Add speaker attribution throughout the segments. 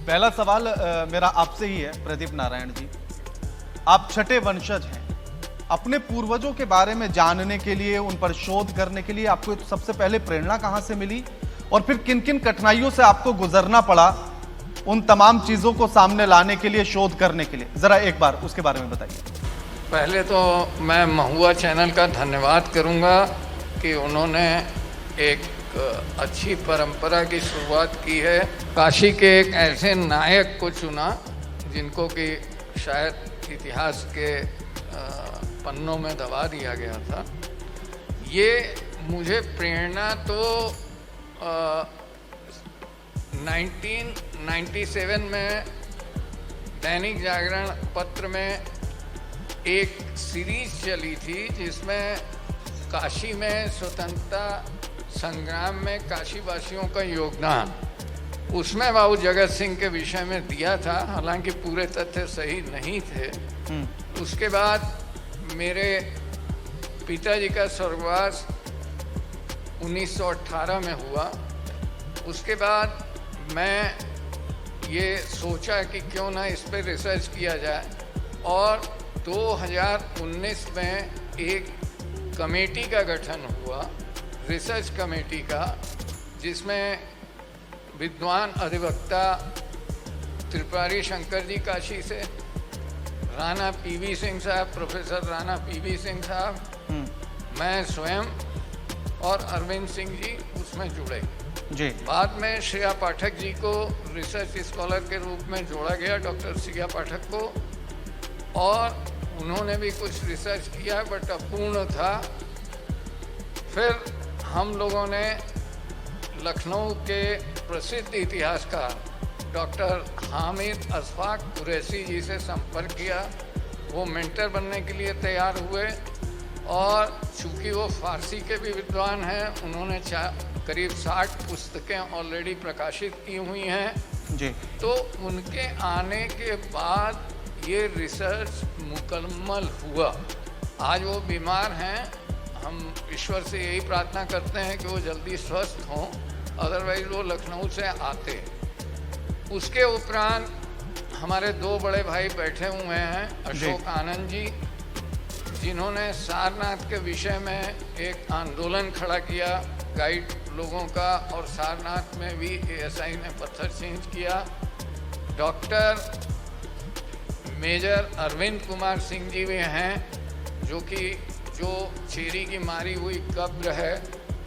Speaker 1: पहला सवाल मेरा आपसे ही है प्रदीप नारायण जी। आप छठे वंशज हैं, अपने पूर्वजों के बारे में जानने के लिए, उन पर शोध करने के लिए आपको सबसे पहले प्रेरणा कहां से मिली और फिर किन किन कठिनाइयों से आपको गुजरना पड़ा उन तमाम चीजों को सामने लाने के लिए, शोध करने के लिए? जरा एक बार उसके बारे में बताइए।
Speaker 2: पहले तो मैं महुआ चैनल का धन्यवाद करूंगा कि उन्होंने एक अच्छी परंपरा की शुरुआत की है। काशी के एक ऐसे नायक को चुना जिनको कि शायद इतिहास के पन्नों में दबा दिया गया था। ये मुझे प्रेरणा तो 1997 में दैनिक जागरण पत्र में एक सीरीज चली थी जिसमें काशी में स्वतंत्रता संग्राम में काशीवासियों का योगदान, उसमें बाबू जगत सिंह के विषय में दिया था, हालांकि पूरे तथ्य सही नहीं थे। उसके बाद मेरे पिताजी का स्वर्गवास 1918 में हुआ। उसके बाद मैं ये सोचा कि क्यों ना इस पर रिसर्च किया जाए और 2019 में एक कमेटी का गठन हुआ, रिसर्च कमेटी का, जिसमें विद्वान अधिवक्ता त्रिपुरारी शंकर जी काशी से, राणा पीवी सिंह साहब, प्रोफेसर राणा पीवी सिंह साहब, मैं स्वयं और अरविंद सिंह जी उसमें जुड़े
Speaker 1: जी।
Speaker 2: बाद में श्रेया पाठक जी को रिसर्च स्कॉलर के रूप में जोड़ा गया, डॉक्टर श्रेया पाठक को, और उन्होंने भी कुछ रिसर्च किया बट अपूर्ण था। फिर हम लोगों ने लखनऊ के प्रसिद्ध इतिहासकार डॉक्टर हामिद अशफाक कुरैशी जी से संपर्क किया। वो मेंटर बनने के लिए तैयार हुए और चूँकि वो फारसी के भी विद्वान हैं, उन्होंने करीब 60 पुस्तकें ऑलरेडी प्रकाशित की हुई हैं
Speaker 1: जी।
Speaker 2: तो उनके आने के बाद ये रिसर्च मुकम्मल हुआ। आज वो बीमार हैं, हम ईश्वर से यही प्रार्थना करते हैं कि वो जल्दी स्वस्थ हों, अदरवाइज वो लखनऊ से आते। उसके उपरांत हमारे दो बड़े भाई बैठे हुए हैं, अशोक आनंद जी, जिन्होंने सारनाथ के विषय में एक आंदोलन खड़ा किया गाइड लोगों का, और सारनाथ में भी ASI ने पत्थर चेंज किया। डॉक्टर मेजर अरविंद कुमार सिंह जी भी हैं, जो चेरी की मारी हुई कब्र है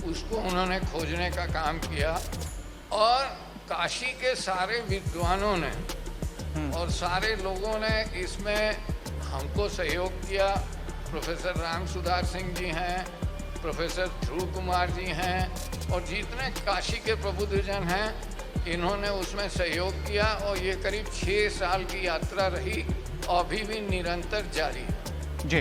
Speaker 2: उसको उन्होंने खोजने का काम किया। और काशी के सारे विद्वानों ने और सारे लोगों ने इसमें हमको सहयोग किया। प्रोफेसर राम सुधार सिंह जी हैं, प्रोफेसर ध्रुव कुमार जी हैं, और जितने काशी के प्रबुद्धजन हैं इन्होंने उसमें सहयोग किया। और ये करीब 6 साल की यात्रा रही और अभी भी निरंतर जारी है।
Speaker 1: जी।